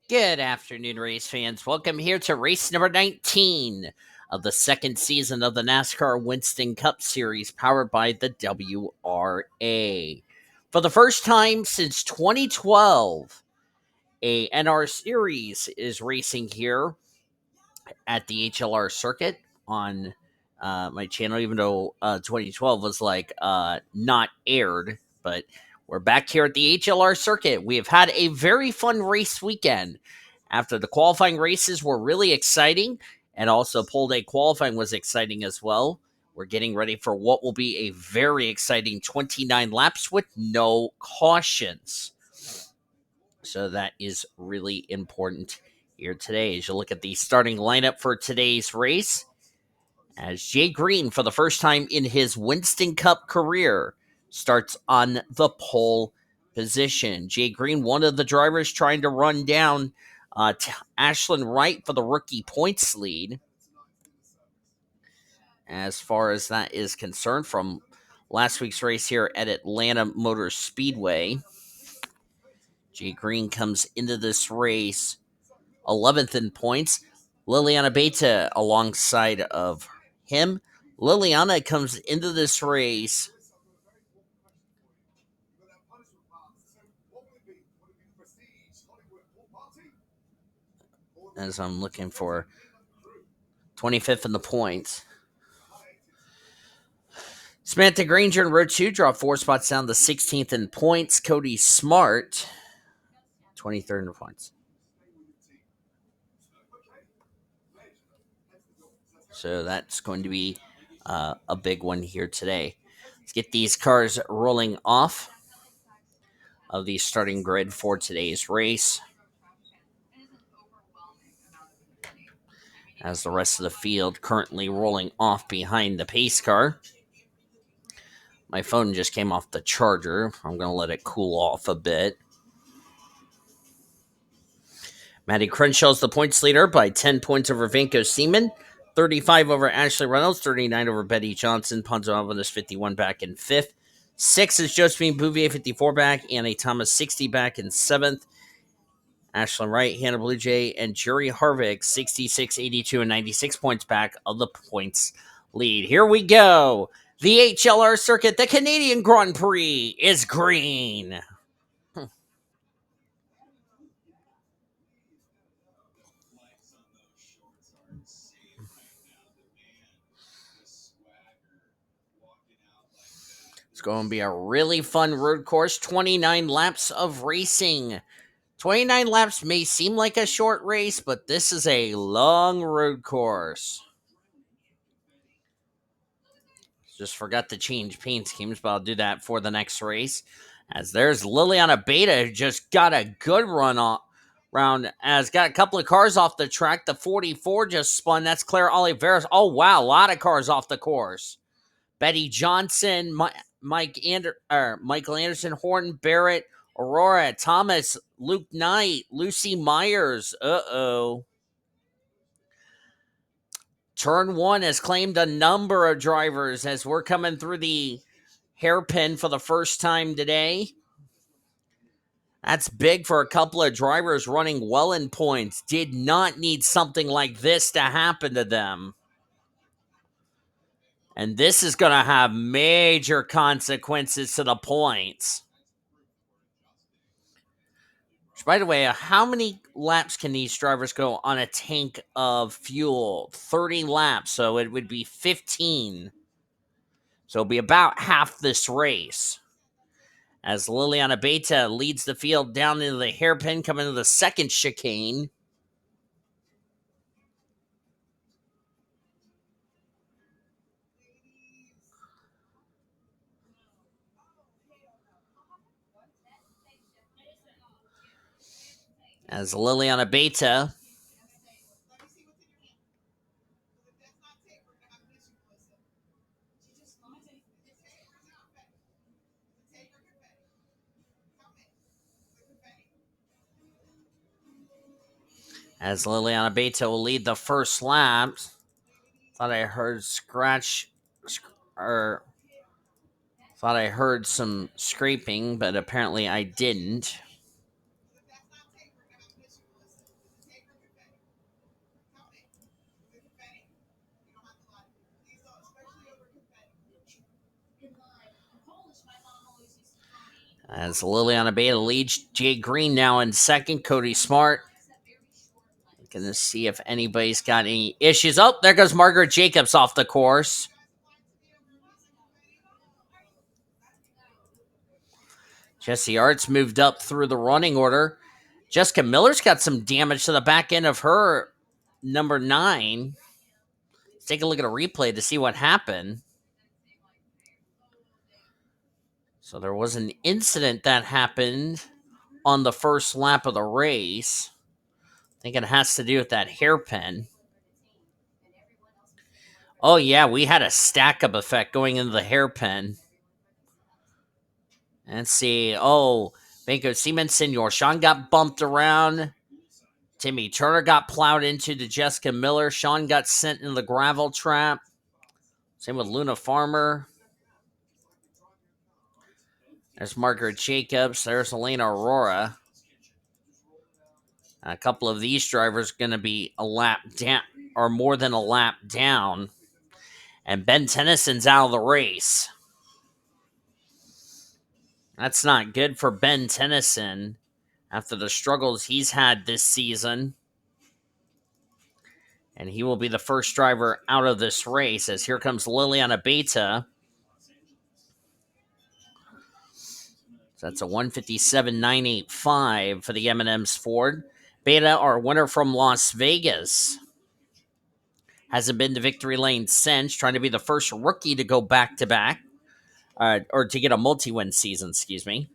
Good afternoon, race fans. Welcome here to race number 19 of the second season of the NASCAR Winston Cup Series powered by the WRA. For the first time since 2012, a NR Series is racing here at the HLR circuit on my channel, even though 2012 was not aired, but we're back here at the HLR circuit. We have had a very fun race weekend. After the qualifying races were really exciting, and also pole day qualifying was exciting as well. We're getting ready for what will be a very exciting 29 laps with no cautions. So that is really important here today. As you look at the starting lineup for today's race, as Jay Green, for the first time in his Winston Cup career, starts on the pole position. Jay Green, one of the drivers trying to run down Ashlyn Wright for the rookie points lead. As far as that is concerned, from last week's race here at Atlanta Motor Speedway, Jay Green comes into this race 11th in points. Liliana Beta alongside of him. Liliana comes into this race as I'm looking for 25th in the points. Samantha Grainger in row 2 dropped 4 spots down to 16th in points. Cody Smart, 23rd in points. So that's going to be a big one here today. Let's get these cars rolling off of the starting grid for today's race, as the rest of the field currently rolling off behind the pace car. My phone just came off the charger. I'm going to let it cool off a bit. Maddie Crenshaw's the points leader by 10 points over Vanko Seaman, 35 over Ashley Reynolds, 39 over Betty Johnson, Ponzo Albanus 51 back in 5th. 6th is Josephine Bouvier 54 back, Annie Thomas 60 back in 7th. Ashlyn Wright, H Bluejay, and J Harvick 66, 82, and 96 points back of the points lead. Here we go. The HLR circuit, the Canadian Grand Prix, is green. It's going to be a really fun road course. 29 laps of racing. 29 laps may seem like a short race, but this is a long road course. Just forgot to change paint schemes, but I'll do that for the next race. As there's Liliana Beta, who just got a good run off round, as got a couple of cars off the track. The 44 just spun. That's Claire Oliveras. Oh, wow. A lot of cars off the course. Betty Johnson, Michael Anderson, Horton, Barrett, Aurora, Thomas, Luke Knight, Lucy Myers. Uh-oh. Turn 1 has claimed a number of drivers as we're coming through the hairpin for the first time today. That's big for a couple of drivers running well in points. Did not need something like this to happen to them. And this is going to have major consequences to the points. Which, by the way, how many laps can these drivers go on a tank of fuel? 30 laps, so it would be 15. So it'll be about half this race. As Liliana Beta leads the field down into the hairpin, coming into the second chicane. As Liliana Beta will lead the first lap. Thought I heard thought I heard some scraping, but apparently I didn't. As Liliana Beta leads, Jay Green now in second. Cody Smart. Gonna see if anybody's got any issues. Oh, there goes Margaret Jacobs off the course. Jesse Art's moved up through the running order. Jessica Miller's got some damage to the back end of her number 9. Let's take a look at a replay to see what happened. So there was an incident that happened on the first lap of the race. I think it has to do with that hairpin. Oh, yeah, we had a stack-up effect going into the hairpin. Let's see. Oh, Banco Seaman Senor Sean got bumped around. Timmy Turner got plowed into to Jessica Miller. Sean got sent in the gravel trap. Same with Luna Farmer. There's Margaret Jacobs. There's Elena Aurora. A couple of these drivers going to be a lap down, or more than a lap down. And Ben Tennyson's out of the race. That's not good for Ben Tennyson after the struggles he's had this season. And he will be the first driver out of this race, as here comes Liliana Beta. So that's a 157.985 for the M&M's Ford. Beta, our winner from Las Vegas, hasn't been to victory lane since, trying to be the first rookie to go back-to-back, or to get a multi-win season, excuse me.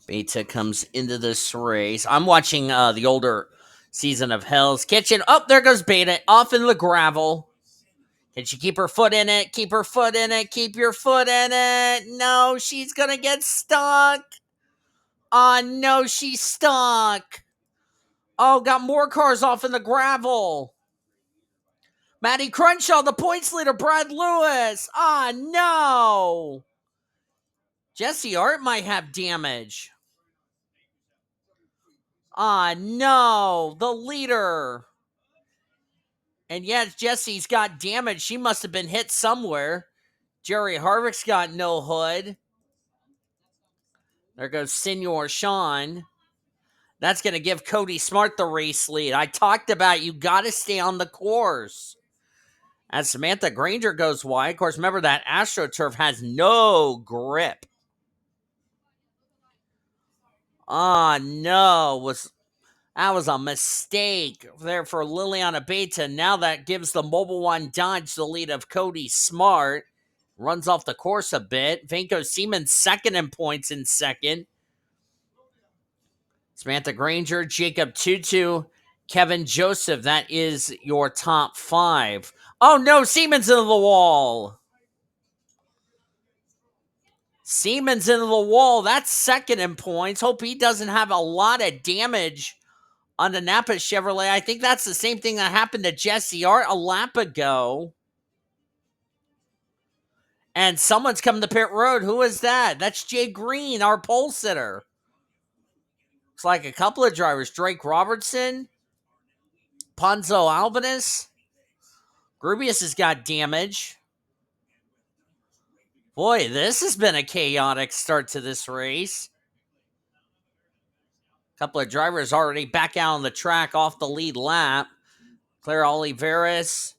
Beta comes into this race. I'm watching the older season of Hell's Kitchen. Oh, there goes Beta, off in the gravel. Can she keep her foot in it? Keep her foot in it. Keep your foot in it. No, she's going to get stuck. Oh, no, she's stuck. Oh, got more cars off in the gravel. Maddie Crenshaw, the points leader. Brad Lewis. Oh, no. Jesse Art might have damage. Ah, no, the leader. And yet Jesse's got damage. She must have been hit somewhere. Jerry Harvick's got no hood. There goes Senor Sean. That's going to give Cody Smart the race lead. I talked about you got to stay on the course. As Samantha Grainger goes wide, of course, remember that AstroTurf has no grip. Oh, no. That was a mistake there for Liliana Beta. Now that gives the Mobile One Dodge the lead of Cody Smart. Runs off the course a bit. Vanko Seaman second in points in second. Samantha Grainger, Jacob TwoTwo, Kevin Joseph. That is your top 5. Oh no, Seaman's into the wall. Seaman's into the wall. That's second in points. Hope he doesn't have a lot of damage on the Napa Chevrolet. I think that's the same thing that happened to Jesse Art a lap ago. And someone's coming to pit road. Who is that? That's Jay Green, our pole sitter. Looks like a couple of drivers. Drake Robertson, Ponzo Albanus. Grubius has got damage. Boy, this has been a chaotic start to this race. A couple of drivers already back out on the track off the lead lap. Claire Oliveras,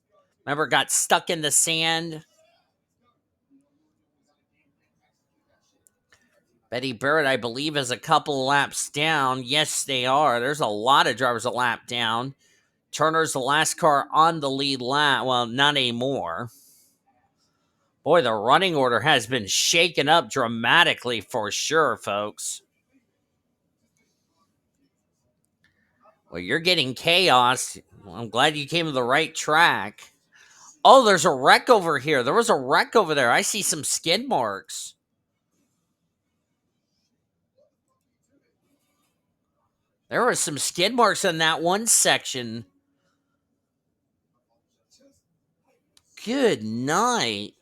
remember, got stuck in the sand. Betty Barrett, I believe, is a couple laps down. Yes, they are. There's a lot of drivers a lap down. Turner's the last car on the lead lap. Well, not anymore. Boy, the running order has been shaken up dramatically for sure, folks. Well, you're getting chaos. Well, I'm glad you came to the right track. Oh, there's a wreck over here. There was a wreck over there. I see some skid marks. There were some skid marks in that one section. Good night.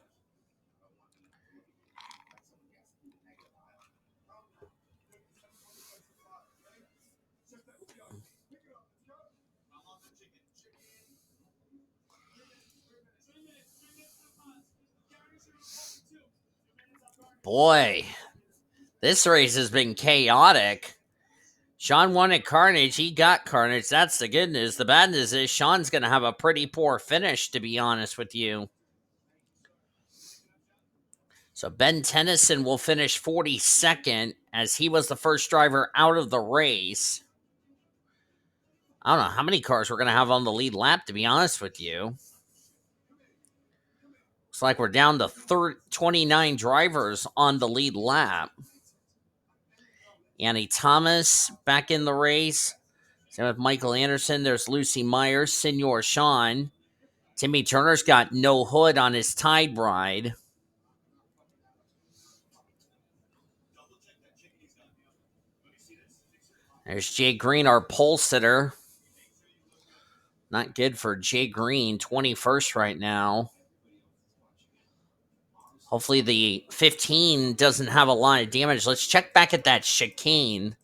Boy, this race has been chaotic. Sean wanted Carnage. He got Carnage. That's the good news. The bad news is Sean's going to have a pretty poor finish, to be honest with you. So Ben Tennyson will finish 42nd as he was the first driver out of the race. I don't know how many cars we're going to have on the lead lap, to be honest with you. Looks like we're down to 29 drivers on the lead lap. Annie Thomas back in the race. Same with Michael Anderson. There's Lucy Myers, Senor Sean. Timmy Turner's got no hood on his Tide ride. There's Jay Green, our pole sitter. Not good for Jay Green, 21st right now. Hopefully the 15 doesn't have a lot of damage. Let's check back at that chicane.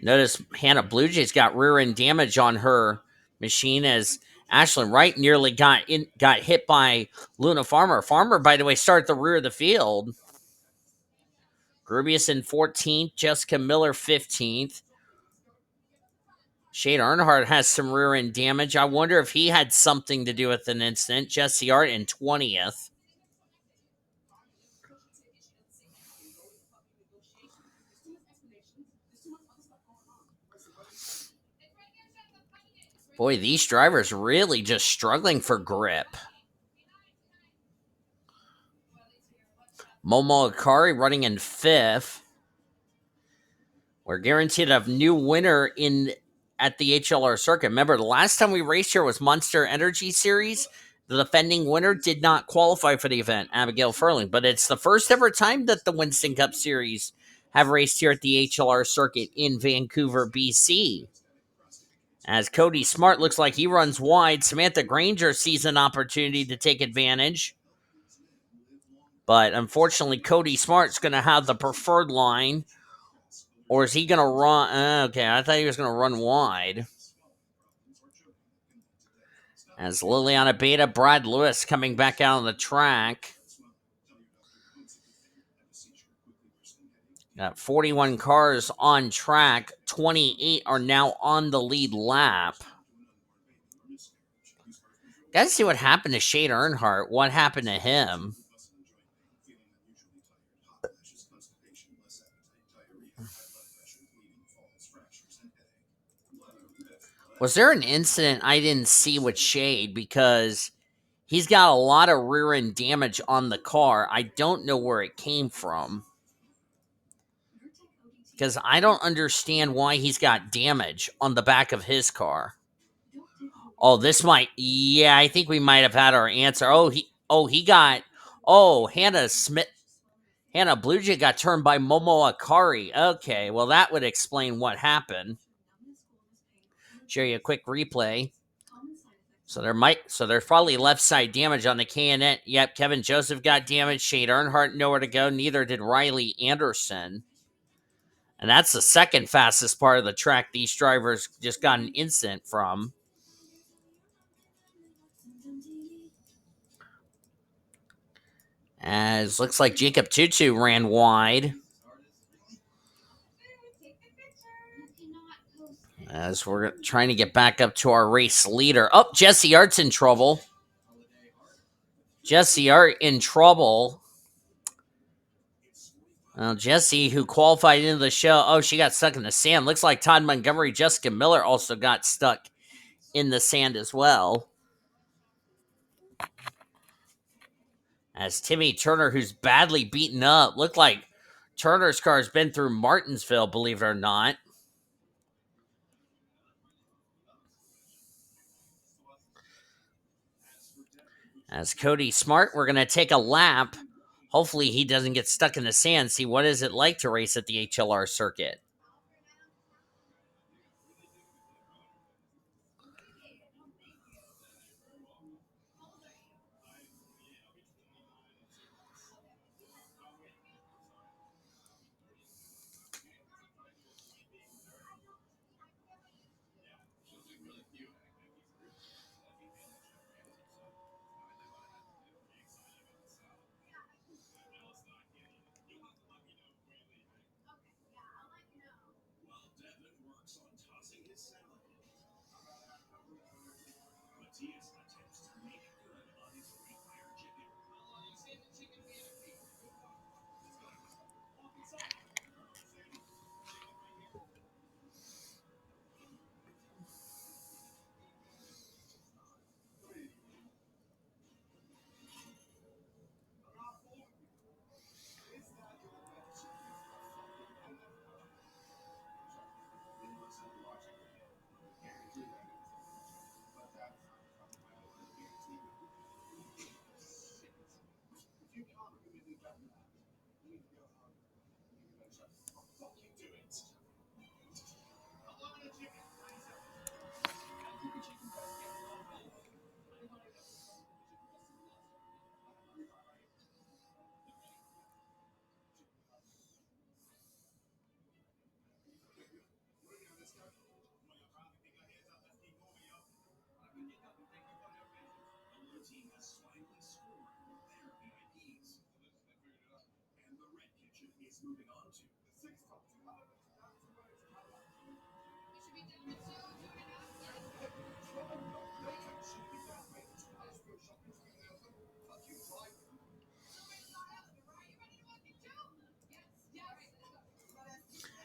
Notice Hannah Bluejay's got rear end damage on her machine as Ashlyn Wright nearly got hit by Luna Farmer. Farmer, by the way, started at the rear of the field. Grubius in 14th, Jessica Miller 15th. Shade Earnhardt has some rear end damage. I wonder if he had something to do with an incident. Jesse Art in 20th. Boy, these drivers really just struggling for grip. Momo Akari running in 5th. We're guaranteed a new winner at the HLR circuit. Remember, the last time we raced here was Monster Energy Series. The defending winner did not qualify for the event, Abigail Furling. But it's the first ever time that the Winston Cup Series have raced here at the HLR circuit in Vancouver, BC. As Cody Smart looks like he runs wide, Samantha Grainger sees an opportunity to take advantage. But unfortunately, Cody Smart's going to have the preferred line. Or is he going to run? Okay, I thought he was going to run wide. As Liliana Beta, Brad Lewis coming back out on the track. Got 41 cars on track. 28 are now on the lead lap. Gotta see what happened to Shade Earnhardt. What happened to him? Was there an incident I didn't see with Shade? Because he's got a lot of rear end damage on the car. I don't know where it came from. Because I don't understand why he's got damage on the back of his car. Oh, this might. Yeah, I think we might have had our answer. Hannah Bluejay got turned by Momo Akari. Okay, well that would explain what happened. Show you a quick replay. So there's probably left side damage on the K&N. Yep, Kevin Joseph got damaged. Shade Earnhardt nowhere to go. Neither did Riley Anderson. And that's the second fastest part of the track these drivers just got an incident from. As looks like Jacob TwoTwo ran wide. As we're trying to get back up to our race leader. Oh, Jesse Art's in trouble. Jesse Art in trouble. Well, Jesse, who qualified into the show, she got stuck in the sand. Looks like Todd Montgomery, Jessica Miller also got stuck in the sand as well. As Timmy Turner, who's badly beaten up, looked like Turner's car has been through Martinsville, believe it or not. As Cody Smart, we're going to take a lap. Hopefully he doesn't get stuck in the sand. See, what is it like to race at the HLR circuit?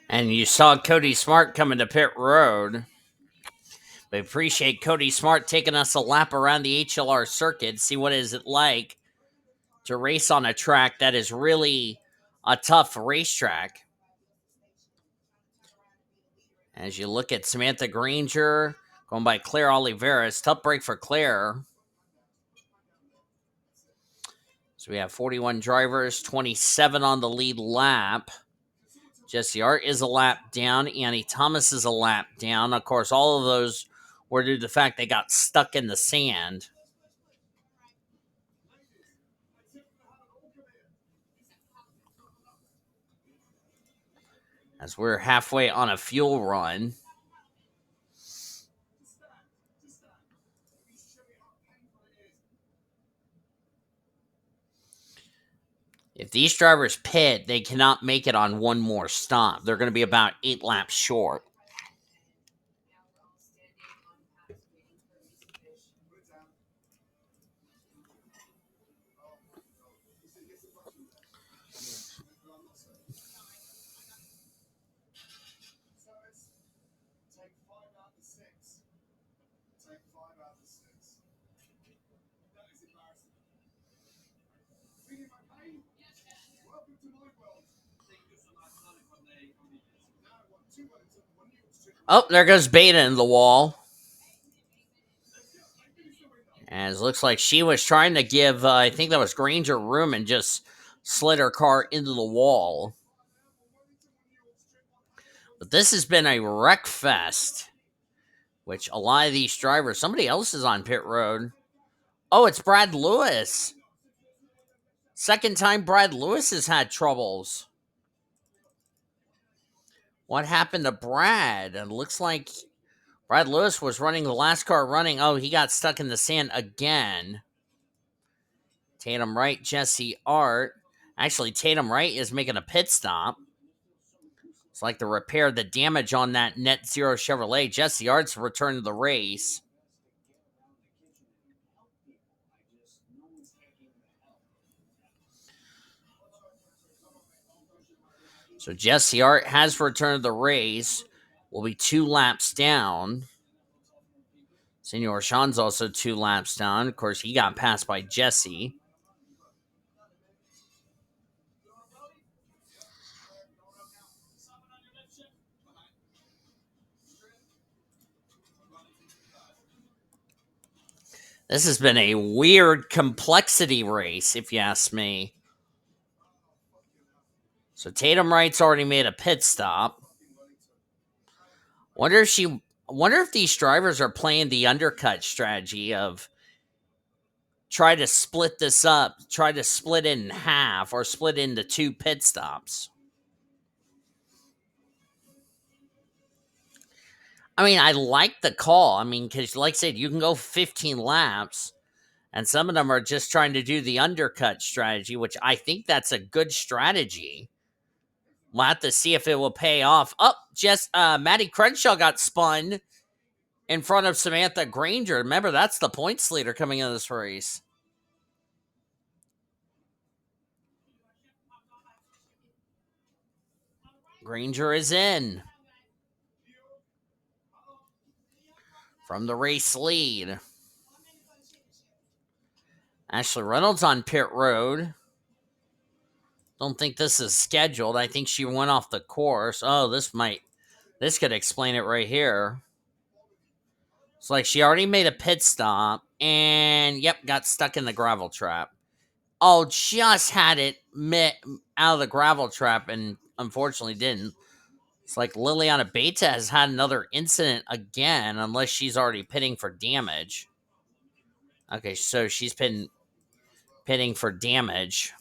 And you saw Cody Smart coming to pit road. We appreciate Cody Smart taking us a lap around the HLR circuit. See what is it like to race on a track that is really a tough racetrack. As you look at Samantha Grainger going by Claire Oliveras, tough break for Claire. So we have 41 drivers, 27 on the lead lap. Jesse Art is a lap down. Annie Thomas is a lap down. Of course, all of those were due to the fact they got stuck in the sand. As we're halfway on a fuel run. If these drivers pit, they cannot make it on one more stop. They're going to be about 8 laps short. Oh, there goes Beta in the wall. As it looks like she was trying to give, I think that was Grainger room and just slid her car into the wall. But this has been a wreck fest, which a lot of these drivers, somebody else is on pit road. Oh, it's Brad Lewis. Second time Brad Lewis has had troubles. What happened to Brad? It looks like Brad Lewis was running the last car running. Oh, he got stuck in the sand again. Tatum Wright, Jesse Art. Actually, Tatum Wright is making a pit stop. It's like to repair the damage on that Net Zero Chevrolet. Jesse Art's return to the race. So Jesse Art has returned to the race. Will be 2 laps down. Senor Sean's also 2 laps down. Of course, he got passed by Jesse. This has been a weird complexity race, if you ask me. So Tatum Wright's already made a pit stop. Wonder if these drivers are playing the undercut strategy of try to split this up, try to split it in half, or split into 2 pit stops. I mean, I like the call. I mean, because like I said, you can go 15 laps, and some of them are just trying to do the undercut strategy, which I think that's a good strategy. We'll have to see if it will pay off. Oh, just Matty Crenshaw got spun. in front of Samantha Grainger. Remember, that's the points leader coming into this race. Grainger is in from the race lead. Ashley Reynolds on pit road. Don't think this is scheduled. I think she went off the course. Oh, this could explain it right here. It's like she already made a pit stop and, yep, got stuck in the gravel trap. Oh, just had it out of the gravel trap and unfortunately didn't. It's like Liliana Beta has had another incident again, unless she's already pitting for damage. Okay, so she's been pitting for damage.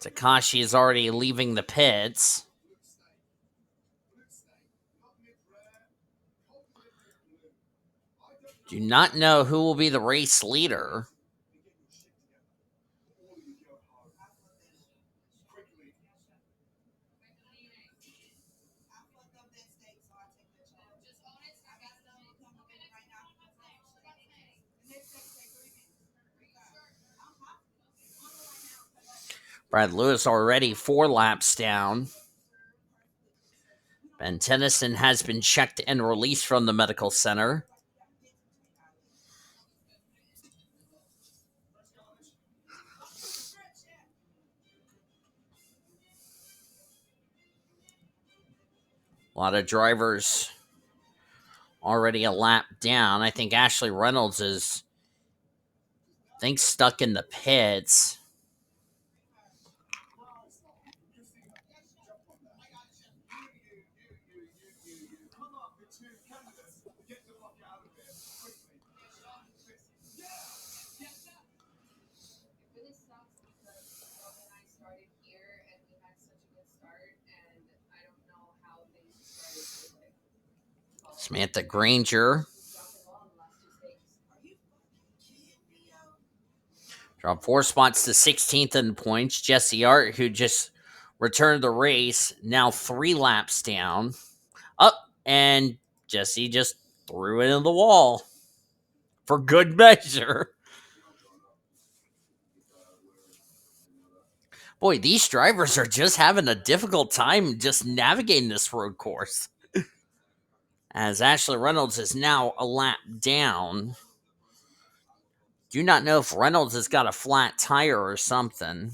Takashi is already leaving the pits. Do not know who will be the race leader. Brad Lewis already 4 laps down. Ben Tennyson has been checked and released from the medical center. A lot of drivers already a lap down. I think Ashley Reynolds is, stuck in the pits. Samantha Grainger dropped 4 spots to 16th in points. J Ard, who just returned the race, now 3 laps down. Up, and Jesse just threw it in the wall for good measure. Boy, these drivers are just having a difficult time just navigating this road course. As Ashley Reynolds is now a lap down. Do not know if Reynolds has got a flat tire or something.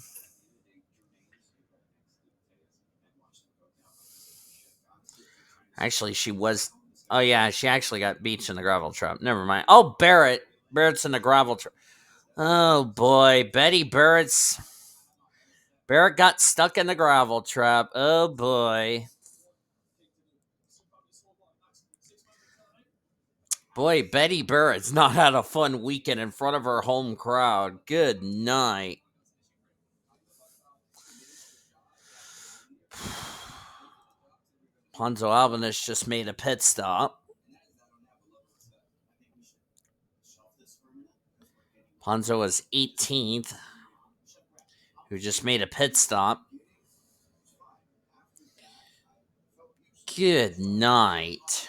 Actually, she was. Oh, yeah, she actually got beached in the gravel trap. Never mind. Oh, Barrett. Barrett's in the gravel trap. Oh, boy. Barrett got stuck in the gravel trap. Oh, boy. Boy, Betty Barrett's not had a fun weekend in front of her home crowd. Good night. Ponzo Albanus just made a pit stop. Ponzo is 18th, who just made a pit stop. Good night.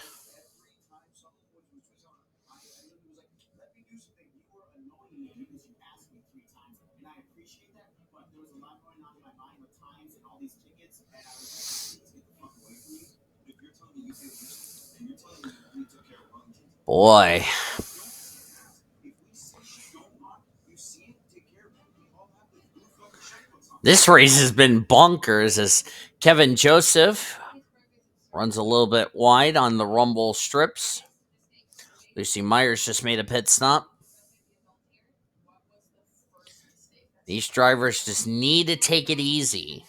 Boy. This race has been bonkers as Kevin Joseph runs a little bit wide on the rumble strips. Lucy Myers just made a pit stop. These drivers just need to take it easy.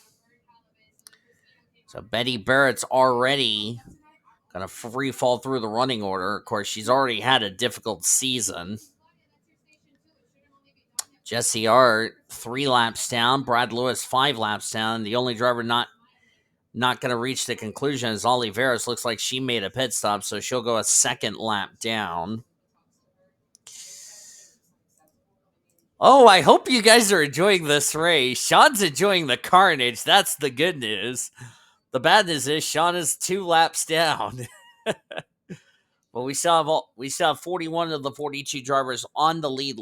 So Betty Barrett's already going to free fall through the running order. Of course, she's already had a difficult season. J Ard 3 laps down. Brad Lewis 5 laps down. The only driver not going to reach the conclusion is Oliveras. Looks like she made a pit stop, so she'll go a second lap down. Oh, I hope you guys are enjoying this race. Sean's enjoying the carnage. That's the good news. The bad news is Sean is 2 laps down. But we still have 41 of the 42 drivers on the lead,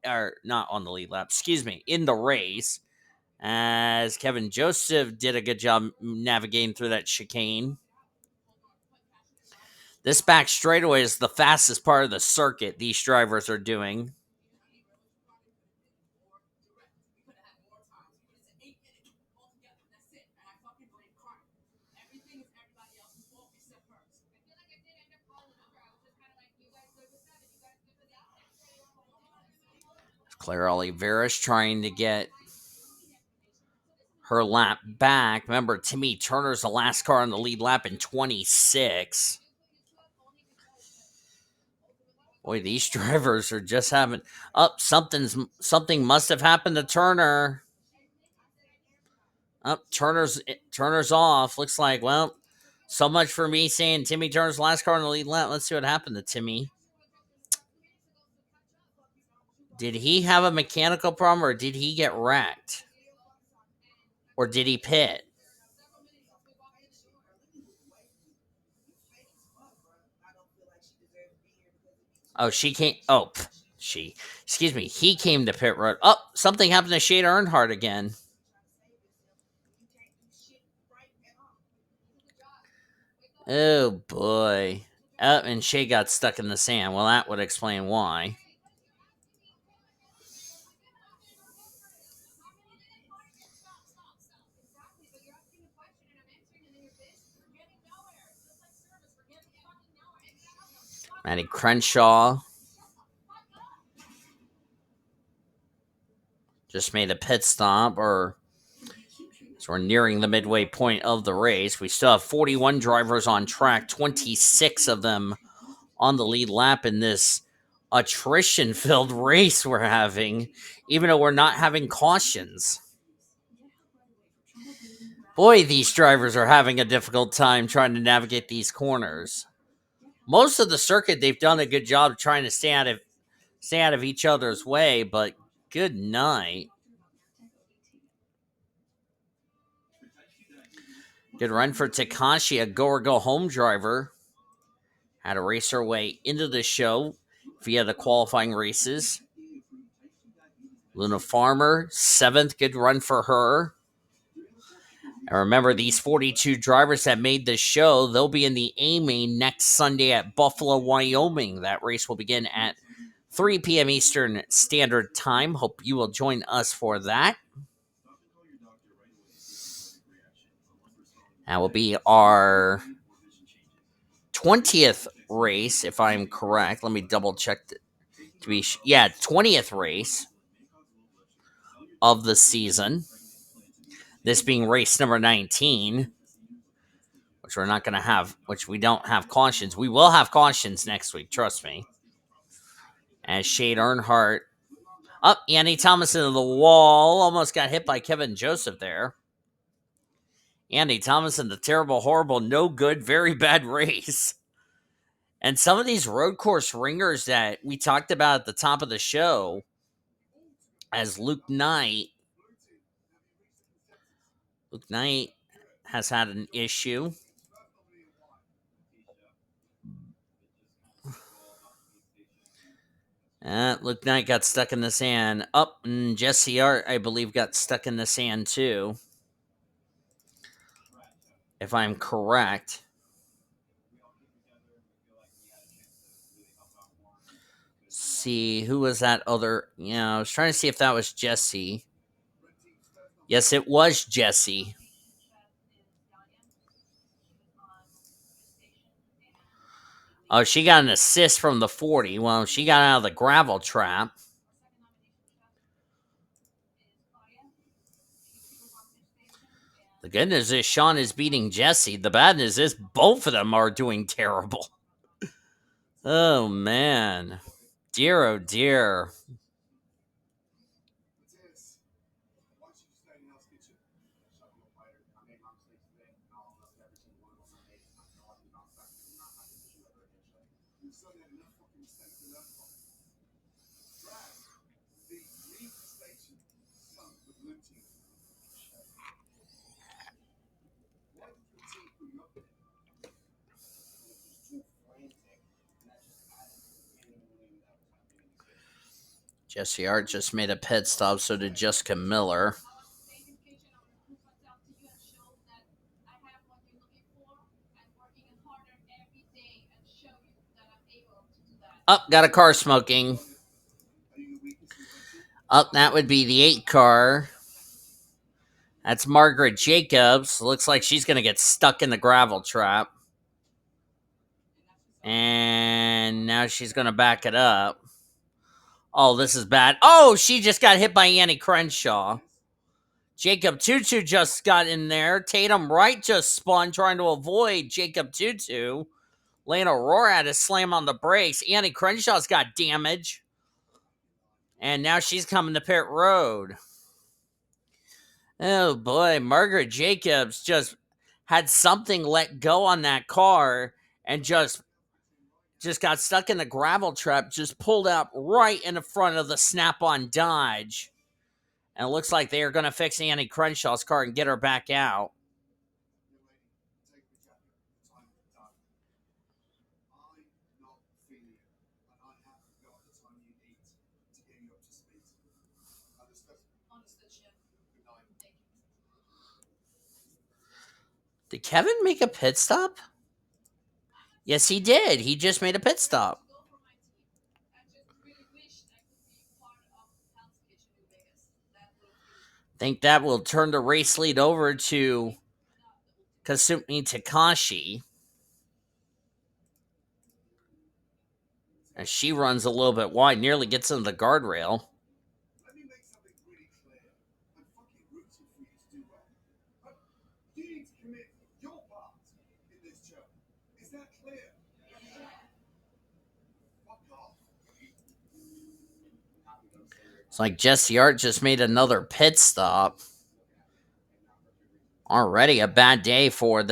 or not on the lead lap, excuse me, in the race. As Kevin Joseph did a good job navigating through that chicane. This back straightaway is the fastest part of the circuit these drivers are doing. Claire Oliveira's trying to get her lap back. Remember, Timmy Turner's the last car on the lead lap in 26. Boy, these drivers are just having up. Something must have happened to Turner. Up, Turner's off. Looks like, well, so much for me saying Timmy Turner's last car on the lead lap. Let's see what happened to Timmy. Did he have a mechanical problem, or did he get wrecked? Or did he pit? Oh, she came. Oh, excuse me. He came to pit road. Oh, something happened to Shane Earnhardt again. Oh, boy. And Shea got stuck in the sand. Well, that would explain why. Matty Crenshaw just made a pit stop, or so we're nearing the midway point of the race. We still have 41 drivers on track, 26 of them on the lead lap in this attrition-filled race we're having, even though we're not having cautions. Boy, these drivers are having a difficult time trying to navigate these corners. Most of the circuit, they've done a good job trying to stay out of each other's way, but good night. Good run for Takashi, a go or go home driver. Had to race her way into the show via the qualifying races. Luna Farmer, 7th, good run for her. And remember, these 42 drivers that made the show, they'll be in the A-Main next Sunday at Buffalo, Wyoming. That race will begin at 3 p.m. Eastern Standard Time. Hope you will join us for that. That will be our 20th race, if I'm correct. Let me double check. 20th race of the season. This being race number 19, which we're not going to have, which we don't have cautions. We will have cautions next week, trust me. As Shade Earnhardt, Andy Thomas into the wall, almost got hit by Kevin Joseph there. Andy Thomas in the terrible, horrible, no good, very bad race. And some of these road course ringers that we talked about at the top of the show, as Luke Knight has had an issue. Luke Knight got stuck in the sand. And Jesse Art, I believe, got stuck in the sand too. If I'm correct. See, who was that other? I was trying to see if that was Jesse. Yes, it was Jesse. Oh, she got an assist from the 40. Well, she got out of the gravel trap. The good news is Sean is beating Jesse. The bad news is both of them are doing terrible. Oh, man. Dear, oh, dear. Jesse Ard just made a pit stop, so did Jessica Miller. Up, got a car smoking. Up, that would be the 8 car. That's Margaret Jacobs. Looks like she's going to get stuck in the gravel trap. And now she's going to back it up. Oh, this is bad. Oh, she just got hit by Annie Crenshaw. Jacob TwoTwo just got in there. Tatum Wright just spun trying to avoid Jacob TwoTwo. Lane Aurora had to slam on the brakes. Annie Crenshaw's got damage. And now she's coming to pit road. Oh boy, Margaret Jacobs just had something let go on that car and just got stuck in the gravel trap, just pulled out right in the front of the snap-on Dodge. And it looks like they are going to fix Annie Crenshaw's car and get her back out. Did Kevin make a pit stop? Yes, he did. He just made a pit stop. Think that will turn the race lead over to Kasumi Takashi. As she runs a little bit wide, nearly gets into the guardrail. It's like Jesse Ard just made another pit stop. Already a bad day for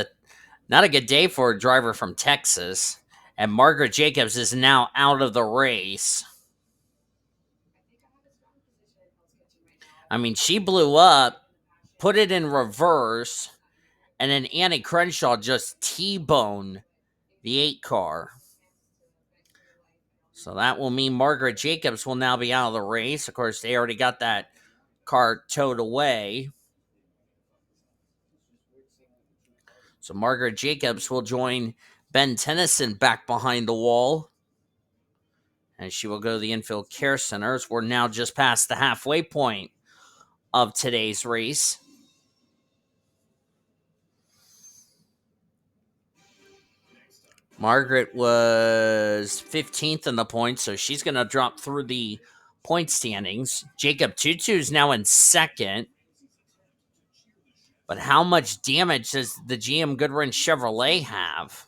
not a good day for a driver from Texas. And Margaret Jacobs is now out of the race. I mean, she blew up, put it in reverse, and then Annie Crenshaw just T-boned the 8 car. So that will mean Margaret Jacobs will now be out of the race. Of course, they already got that car towed away. So Margaret Jacobs will join Ben Tennyson back behind the wall. And she will go to the infield care centers. We're now just past the halfway point of today's race. Margaret was 15th in the points, so she's going to drop through the point standings. Jacob TwoTwo is now in second. But how much damage does the GM Goodwin Chevrolet have?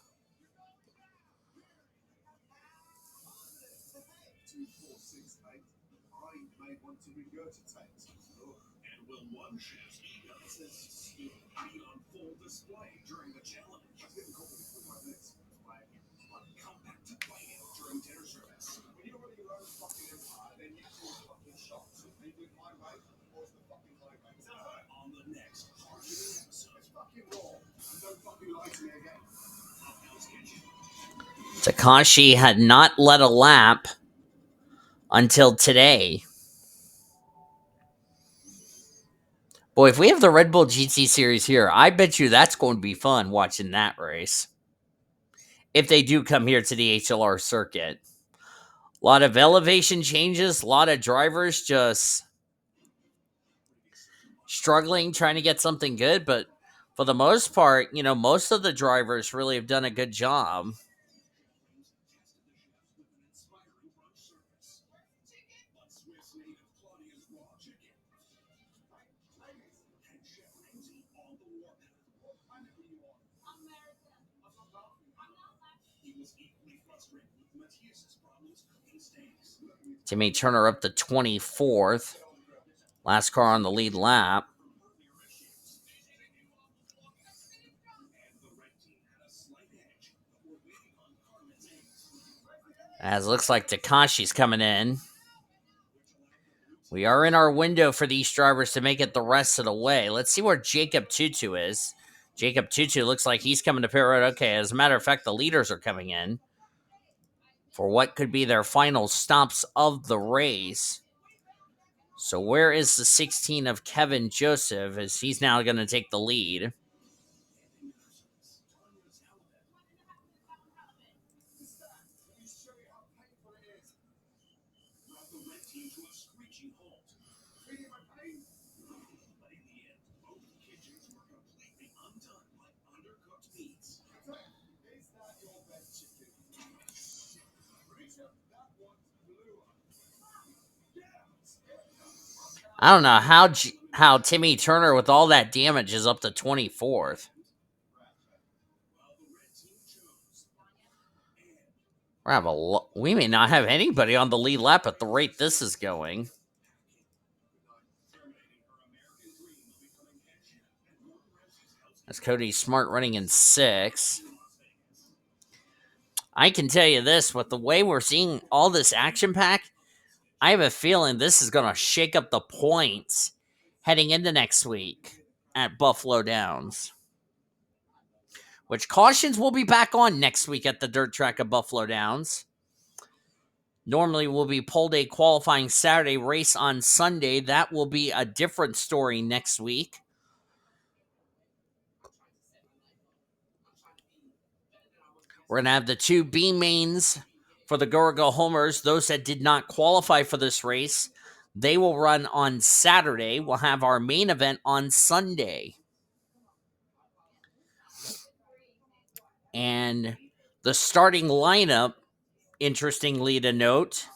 Takashi had not led a lap until today. Boy, if we have the Red Bull GT Series here, I bet you that's going to be fun watching that race. If they do come here to the HLR circuit. A lot of elevation changes, a lot of drivers just struggling, trying to get something good. But for the most part, most of the drivers really have done a good job. Timmy Turner up to 24th. Last car on the lead lap. As it looks like Takashi's coming in. We are in our window for these drivers to make it the rest of the way. Let's see where Jacob TwoTwo is. Jacob TwoTwo looks like he's coming to pit road. Okay, as a matter of fact, the leaders are coming in for what could be their final stops of the race. So where is the 16 of Kevin Joseph, as he's now going to take the lead? I don't know how Timmy Turner with all that damage is up to 24th. We may not have anybody on the lead lap at the rate this is going. That's Cody Smart running in 6th. I can tell you this, with the way we're seeing all this action pack, I have a feeling this is going to shake up the points heading into next week at Buffalo Downs. Which cautions will be back on next week at the dirt track of Buffalo Downs. Normally will be pole day qualifying Saturday, race on Sunday. That will be a different story next week. We're going to have the 2 B mains for the Go Homers. Those that did not qualify for this race, they will run on Saturday. We'll have our main event on Sunday. And the starting lineup, interestingly to note,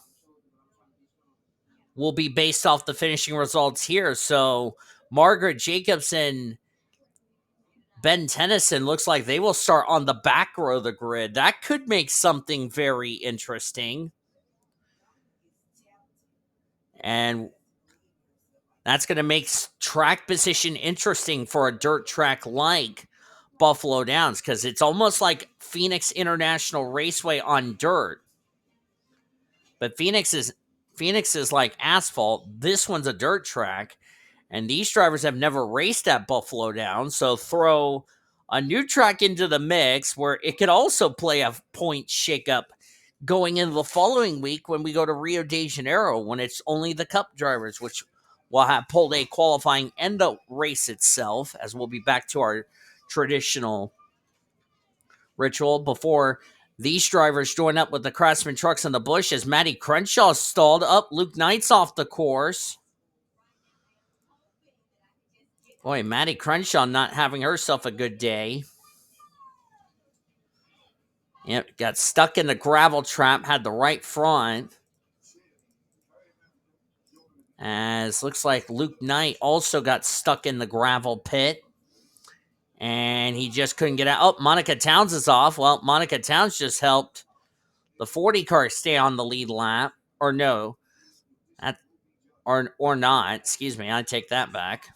will be based off the finishing results here. So Margaret Jacobson, Ben Tennyson looks like they will start on the back row of the grid. That could make something very interesting. And that's going to make track position interesting for a dirt track like Buffalo Downs, because it's almost like Phoenix International Raceway on dirt. But Phoenix is like asphalt. This one's a dirt track. And these drivers have never raced at Buffalo Downs, so throw a new track into the mix where it could also play a point shakeup going into the following week when we go to Rio de Janeiro, when it's only the Cup drivers, which will have pole day qualifying and the race itself, as we'll be back to our traditional ritual before these drivers join up with the Craftsman trucks in the bush as Matty Crenshaw stalled up. Luke Knight's off the course. Boy, Matty Crenshaw not having herself a good day. Yep, got stuck in the gravel trap, had the right front. As looks like Luke Knight also got stuck in the gravel pit. And he just couldn't get out. Oh, Monica Towns is off. Well, Monica Towns just helped the 40 car stay on the lead lap. Or no. Or not. Excuse me, I take that back.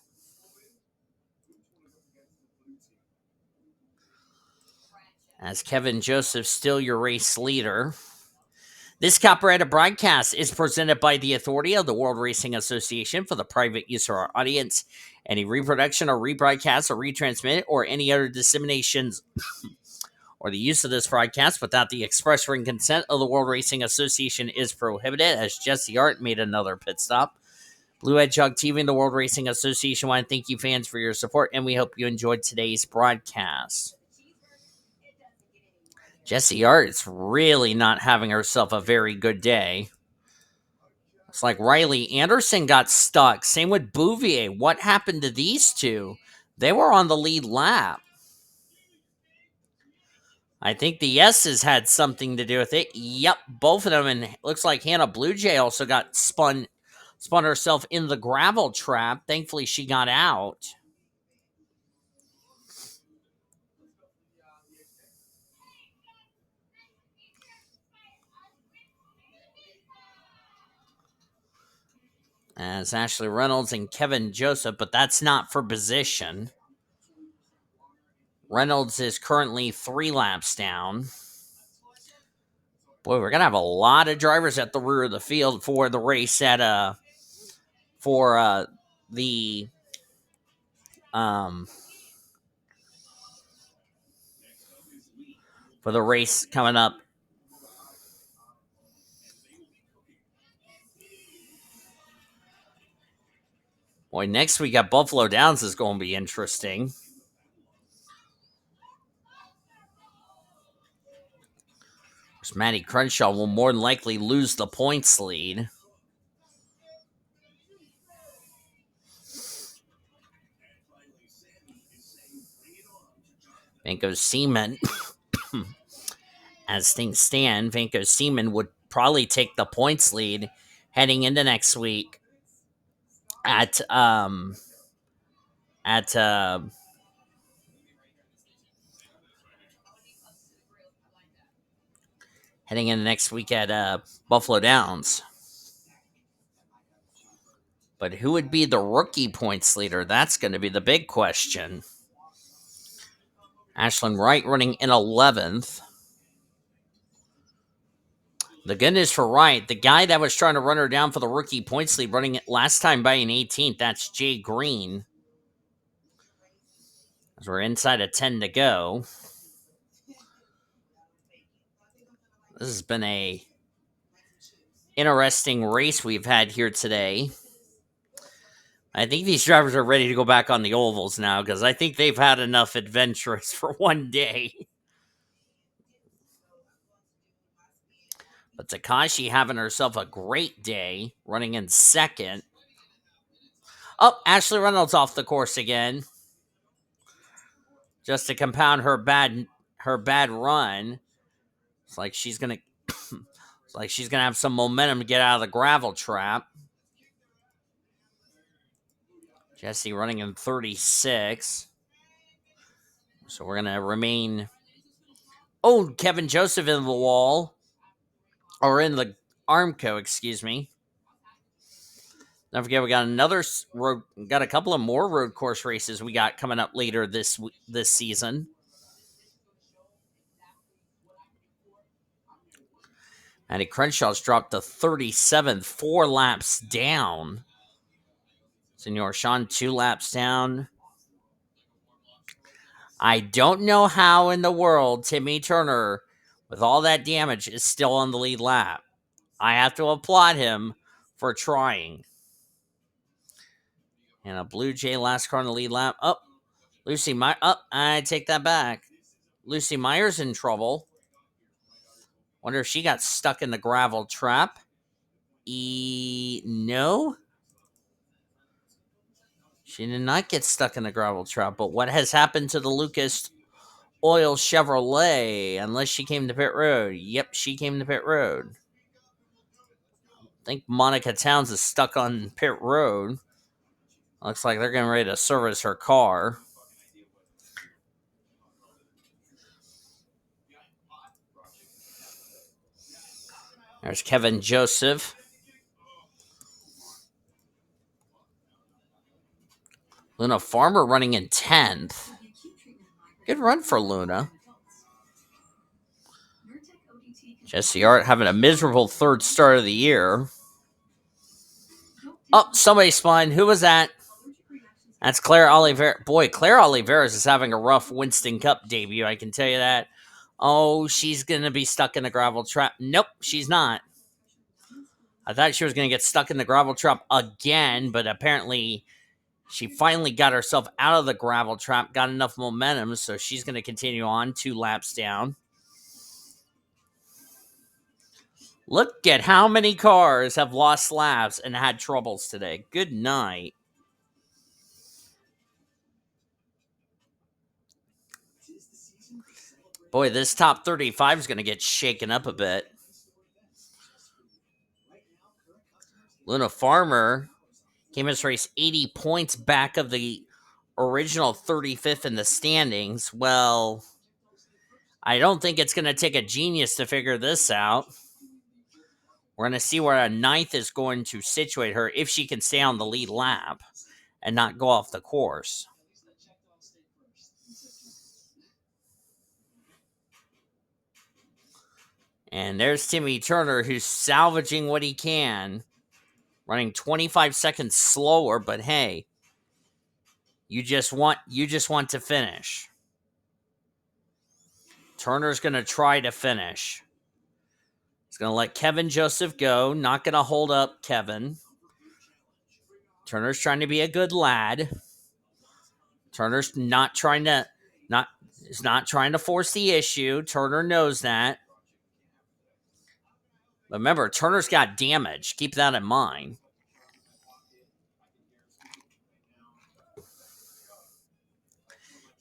As Kevin Joseph still your race leader. This copyrighted broadcast is presented by the authority of the World Racing Association for the private use of our audience. Any reproduction or rebroadcast or retransmit or any other disseminations or the use of this broadcast without the express written consent of the World Racing Association is prohibited. As Jesse Art made another pit stop. Blue Hedgehog TV and the World Racing Association want to thank you fans for your support, and we hope you enjoyed today's broadcast. Jesse Art's really not having herself a very good day. It's like Riley Anderson got stuck. Same with Bouvier. What happened to these two? They were on the lead lap. I think the S's had something to do with it. Yep, both of them. And it looks like H Bluejay also got spun herself in the gravel trap. Thankfully, she got out. As Ashley Reynolds and Kevin Joseph, but that's not for position. Reynolds is currently 3 laps down. Boy, we're gonna have a lot of drivers at the rear of the field for the race at the for the race coming up. Boy, next week at Buffalo Downs is going to be interesting. Matty Crenshaw will more than likely lose the points lead. Vanco Seaman, as things stand, Vanco Seaman would probably take the points lead heading into next week at at heading into next week at Buffalo Downs. But who would be the rookie points leader? That's going to be the big question. Ashlyn Wright running in 11th. The good news for Wright, the guy that was trying to run her down for the rookie points lead running it last time by an 18th, that's Jay Green. As we're inside of 10 to go. This has been a interesting race we've had here today. I think these drivers are ready to go back on the ovals now because I think they've had enough adventures for one day. But Takashi having herself a great day, running in second. Oh, Ashley Reynolds off the course again. Just to compound her bad run. It's like she's gonna have some momentum to get out of the gravel trap. Jesse running in 36. So we're gonna remain. Oh, Kevin Joseph in the wall. Or in the Armco, excuse me. Don't forget, we got got a couple of more road course races we got coming up later this season. And Crenshaw's dropped to 37th, 4 laps down. Senor Sean, 2 laps down. I don't know how in the world Timmy Turner, with all that damage, is still on the lead lap. I have to applaud him for trying. And a Bluejay last car on the lead lap. Oh, Lucy Meyer. Oh, I take that back. Lucy Meyer's in trouble. Wonder if she got stuck in the gravel trap. No. She did not get stuck in the gravel trap. But what has happened to the Lucas Oil Chevrolet? Unless she came to pit road. Yep, she came to pit road. I think Monica Towns is stuck on pit road. Looks like they're getting ready to service her car. There's Kevin Joseph. Luna Farmer running in 10th. Good run for Luna. Jesse Art having a miserable third start of the year. Oh, somebody spun. Who was that? That's Claire Oliveira. Boy, Claire Oliveira is having a rough Winston Cup debut, I can tell you that. Oh, she's going to be stuck in the gravel trap. Nope, she's not. I thought she was going to get stuck in the gravel trap again, but apparently she finally got herself out of the gravel trap, got enough momentum, so she's going to continue on 2 laps down. Look at how many cars have lost laps and had troubles today. Good night. Boy, this top 35 is going to get shaken up a bit. Luna Farmer came in this race 80 points back of the original 35th in the standings. Well, I don't think it's going to take a genius to figure this out. We're going to see where a 9th is going to situate her if she can stay on the lead lap and not go off the course. And there's Timmy Turner, who's salvaging what he can, running 25 seconds slower, but hey, you just want to finish. Turner's going to try to finish. He's going to let Kevin Joseph go, not going to hold up Kevin. Turner's trying to be a good lad. Turner's not trying to not is not trying to force the issue. Turner knows that. But remember, Turner's got damage. Keep that in mind.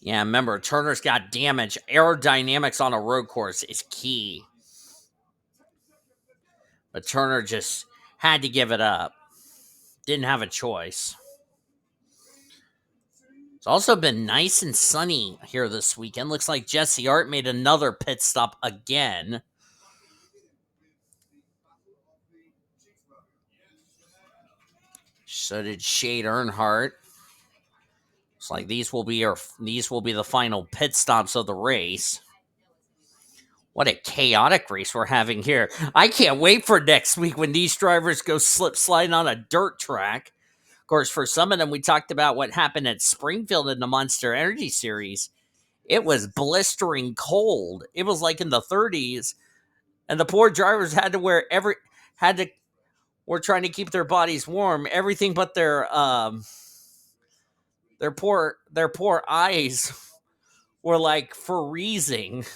Yeah, remember, Turner's got damage. Aerodynamics on a road course is key. But Turner just had to give it up. Didn't have a choice. It's also been nice and sunny here this weekend. Looks like Jesse Art made another pit stop again. So did Shade Earnhardt. It's like these will be the final pit stops of the race. What a chaotic race we're having here. I can't wait for next week when these drivers go slip sliding on a dirt track. Of course, for some of them, we talked about what happened at Springfield in the Monster Energy Series. It was blistering cold. It was like in the 30s, and the poor drivers had to were trying to keep their bodies warm. Everything but their poor eyes were like freezing.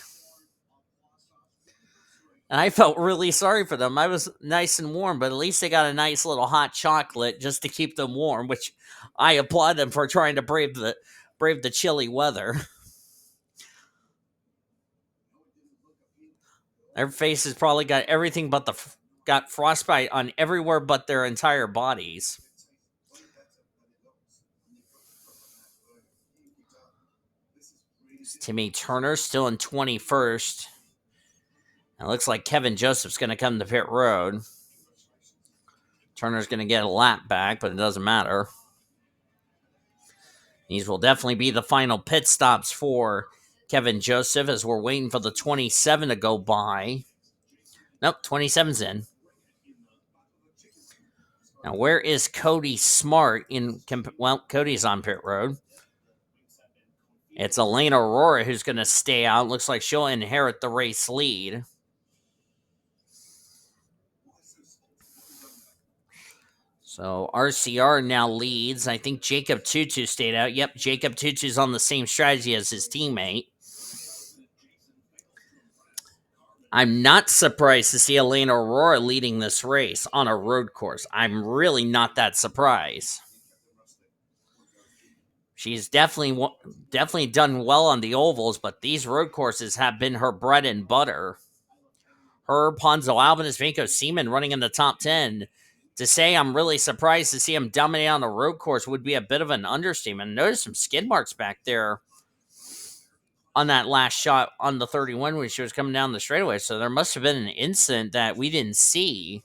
And I felt really sorry for them. I was nice and warm, but at least they got a nice little hot chocolate just to keep them warm, which I applaud them for trying to brave the chilly weather. Their faces probably got everything but got frostbite on everywhere but their entire bodies. Timmy Turner still in 21st. It looks like Kevin Joseph's going to come to pit road. Turner's going to get a lap back, but it doesn't matter. These will definitely be the final pit stops for Kevin Joseph as we're waiting for the 27 to go by. Nope, 27's in. Now, where is Cody Smart Cody's on pit road. It's Elena Aurora who's going to stay out. Looks like she'll inherit the race lead. So RCR now leads. I think J TwoTwo stayed out. Yep, J TwoTwo's on the same strategy as his teammate. I'm not surprised to see Elena Aurora leading this race on a road course. I'm really not that surprised. She's definitely done well on the ovals, but these road courses have been her bread and butter. Her, Ponzo, Albanus, Vinko, Seaman running in the top 10. To say I'm really surprised to see him dominate on a road course would be a bit of an understatement. Notice some skid marks back there on that last shot on the 31 when she was coming down the straightaway. So there must have been an incident that we didn't see.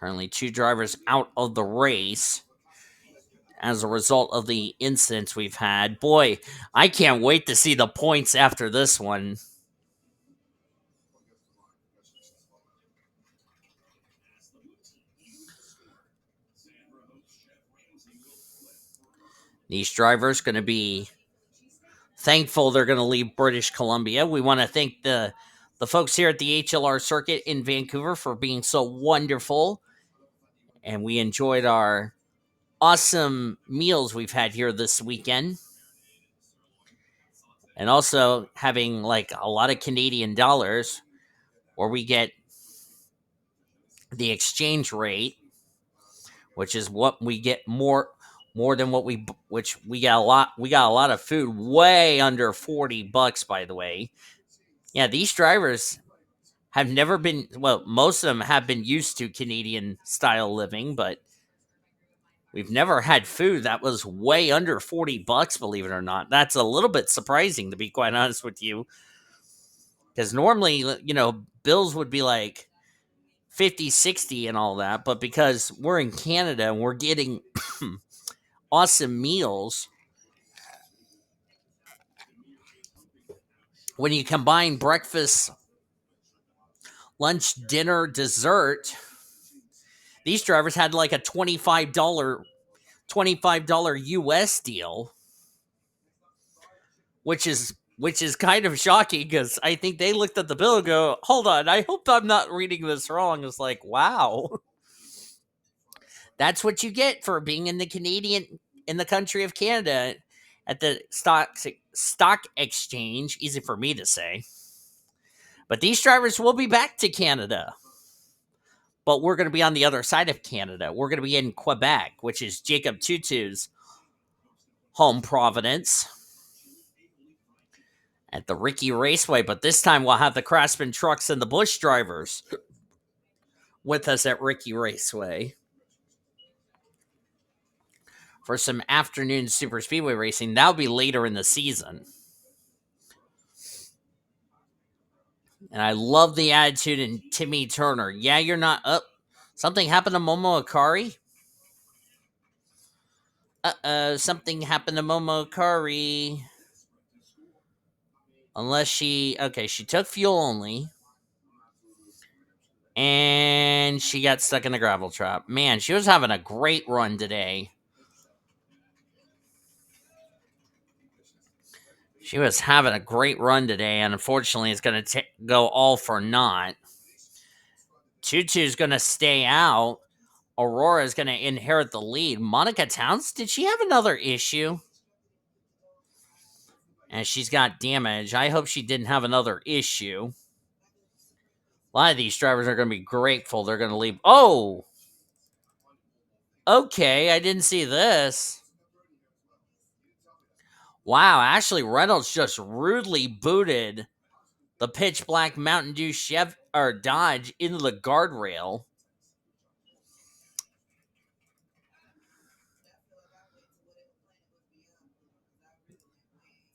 Currently 2 drivers out of the race as a result of the incidents we've had. Boy, I can't wait to see the points after this one. These drivers going to be thankful they're going to leave British Columbia. We want to thank the folks here at the HLR circuit in Vancouver for being so wonderful. And we enjoyed our awesome meals we've had here this weekend. And also having like a lot of Canadian dollars where we get the exchange rate, which is what we get more than what we got a lot of food way under $40, by the way. Yeah, these drivers have never been, well, most of them have been used to Canadian style living, but we've never had food that was way under $40, believe it or not. That's a little bit surprising, to be quite honest with you. Because normally, bills would be like 50, 60 and all that, but because we're in Canada and we're getting awesome meals, when you combine breakfast, lunch, dinner, dessert, these drivers had like a $25 US deal, which is which is kind of shocking because I think they looked at the bill and go, hold on, I hope I'm not reading this wrong. It's like, wow, that's what you get for being in the country of Canada at the stock exchange. Easy for me to say. But these drivers will be back to Canada. But we're going to be on the other side of Canada. We're going to be in Quebec, which is Jacob TwoTwo's home province at the Ricky Raceway. But this time we'll have the Craftsman trucks and the Bush drivers with us at Ricky Raceway for some afternoon super speedway racing. That'll be later in the season. And I love the attitude in Timmy Turner. Yeah, you're not up. Something happened to Momo Akari? Something happened to Momo Akari. Unless she took fuel only. And she got stuck in the gravel trap. Man, she was having a great run today. She was having a great run today, and unfortunately, it's going to go all for naught. TwoTwo's going to stay out. Aurora is going to inherit the lead. Monica Towns, did she have another issue? And she's got damage. I hope she didn't have another issue. A lot of these drivers are going to be grateful they're going to leave. Oh! Okay, I didn't see this. Wow, Ashley Reynolds just rudely booted the pitch black Mountain Dew Dodge into the guardrail.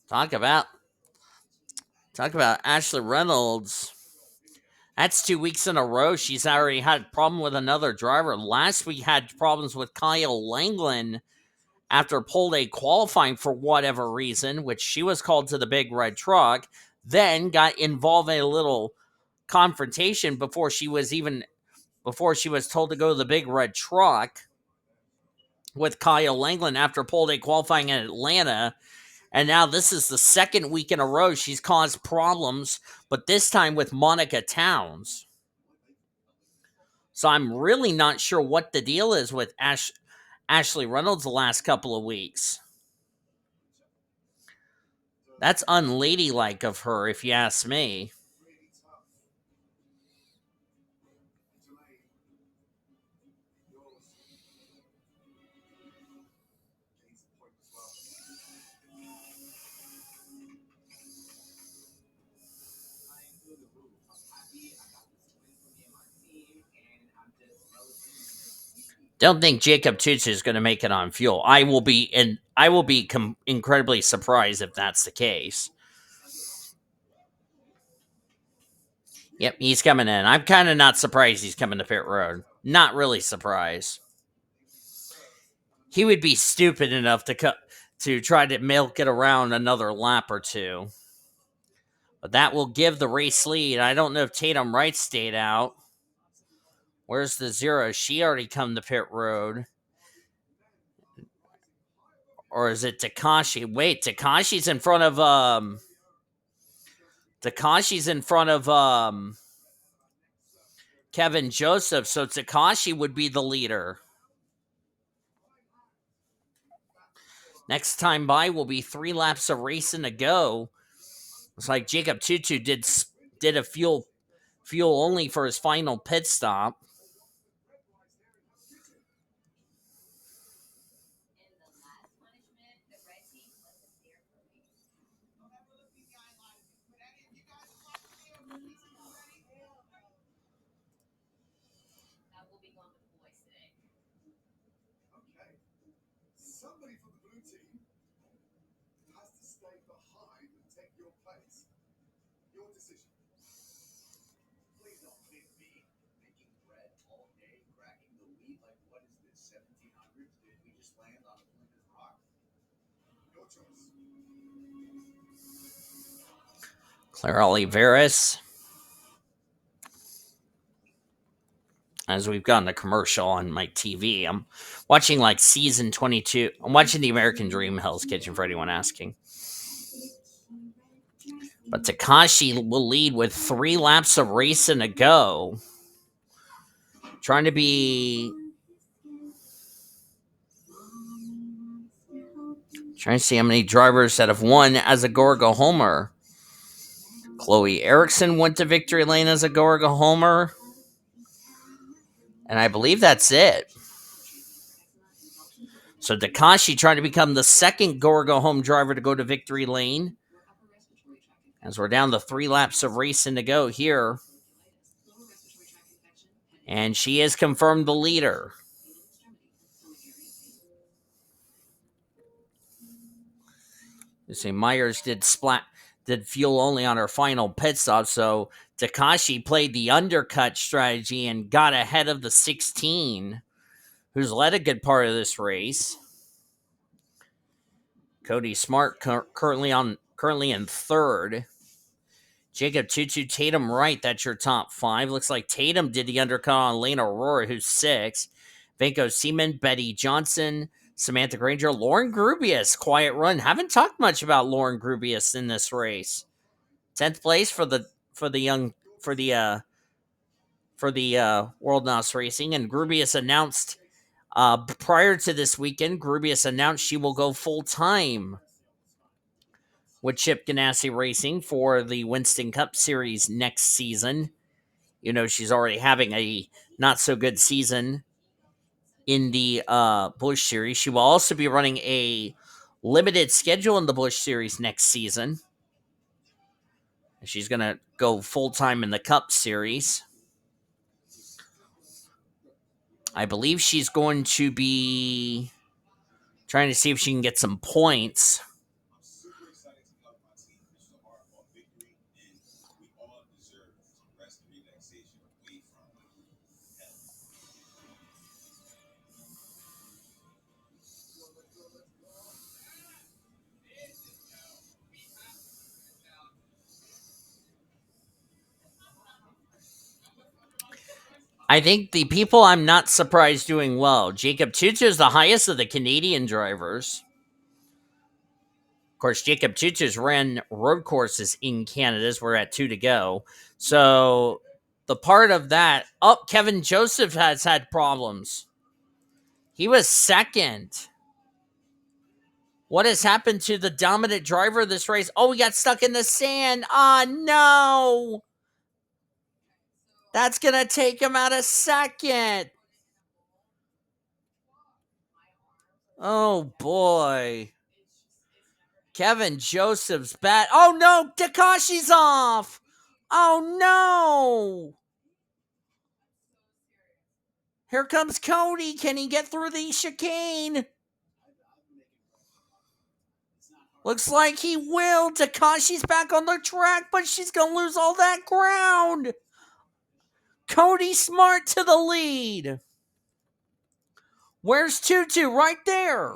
Talk about Ashley Reynolds. That's 2 weeks in a row. She's already had a problem with another driver. Last week had problems with Kyle Langland after pole day qualifying for whatever reason, which she was called to the big red truck, then got involved in a little confrontation before she was told to go to the big red truck with Kyle Langland after pole day qualifying in Atlanta. And now this is the second week in a row she's caused problems, but this time with Monica Towns. So I'm really not sure what the deal is with Ashley Reynolds the last couple of weeks. That's unladylike of her, if you ask me. Don't think Jacob TwoTwo is going to make it on fuel. I will be incredibly surprised if that's the case. Yep, he's coming in. I'm kind of not surprised he's coming to pit road. Not really surprised. He would be stupid enough to try to milk it around another lap or two. But that will give the race lead. I don't know if Tatum Wright stayed out. Where's the zero? She already come to pit road. Or is it Takashi? Wait, Takashi's in front of Kevin Joseph, so Takashi would be the leader. Next time by will be 3 laps of racing to go. It's like Jacob TwoTwo did a fuel only for his final pit stop. Claire Oliveras. As we've gotten a commercial on my TV, I'm watching like season 22. I'm watching the American Dream Hell's Kitchen for anyone asking. But Takashi will lead with 3 laps of racing to go. Trying to see how many drivers that have won as a Gorga Homer. Chloe Erickson went to victory lane as a Gorga Homer. And I believe that's it. So Takashi trying to become the second Gorga home driver to go to victory lane. As we're down to 3 laps of racing to go here. And she is confirmed the leader. You see, Myers did fuel only on her final pit stop, so Takashi played the undercut strategy and got ahead of the 16, who's led a good part of this race. Cody Smart currently in third. Jacob TwoTwo, Tatum Wright, that's your top 5. Looks like Tatum did the undercut on Lane Aurora, who's 6. Vanko Seaman, Betty Johnson, Samantha Grainger, Lauren Grubius, quiet run. Haven't talked much about Lauren Grubius in this race. 10th place for the World NOS Racing, and Grubius announced prior to this weekend, Grubius announced she will go full time with Chip Ganassi Racing for the Winston Cup Series next season. You know, she's already having a not so good season in the Busch Series. She will also be running a limited schedule in the Busch Series next season. She's going to go full-time in the Cup Series. I believe she's going to be trying to see if she can get some points. I think the people I'm not surprised doing well. Jacob TwoTwo is the highest of the Canadian drivers. Of course, Jacob TwoTwo's ran road courses in Canada. We're at 2 to go. So the part of that, Kevin Joseph has had problems. He was second. What has happened to the dominant driver of this race? Oh, he got stuck in the sand. Ah, no. That's going to take him out a second. Oh, boy. Kevin Joseph's bad. Oh, no. Takashi's off. Oh, no. Here comes Cody. Can he get through the chicane? Looks like he will. Takashi's back on the track, but she's going to lose all that ground. Cody Smart to the lead. Where's TwoTwo? Right there.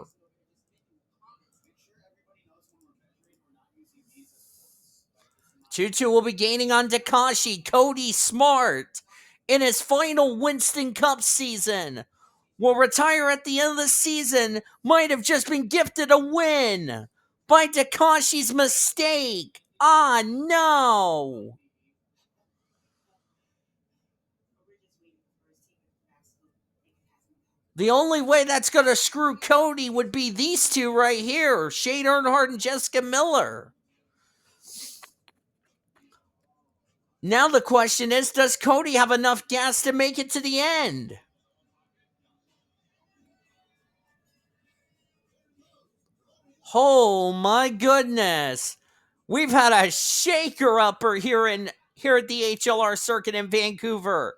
TwoTwo will be gaining on Takashi. Cody Smart, in his final Winston Cup season, will retire at the end of the season. Might have just been gifted a win by Takashi's mistake. Ah, no. The only way that's going to screw Cody would be these two right here, Shane Earnhardt and Jessica Miller. Now the question is, does Cody have enough gas to make it to the end? Oh my goodness. We've had a shaker-upper here at the HLR circuit in Vancouver.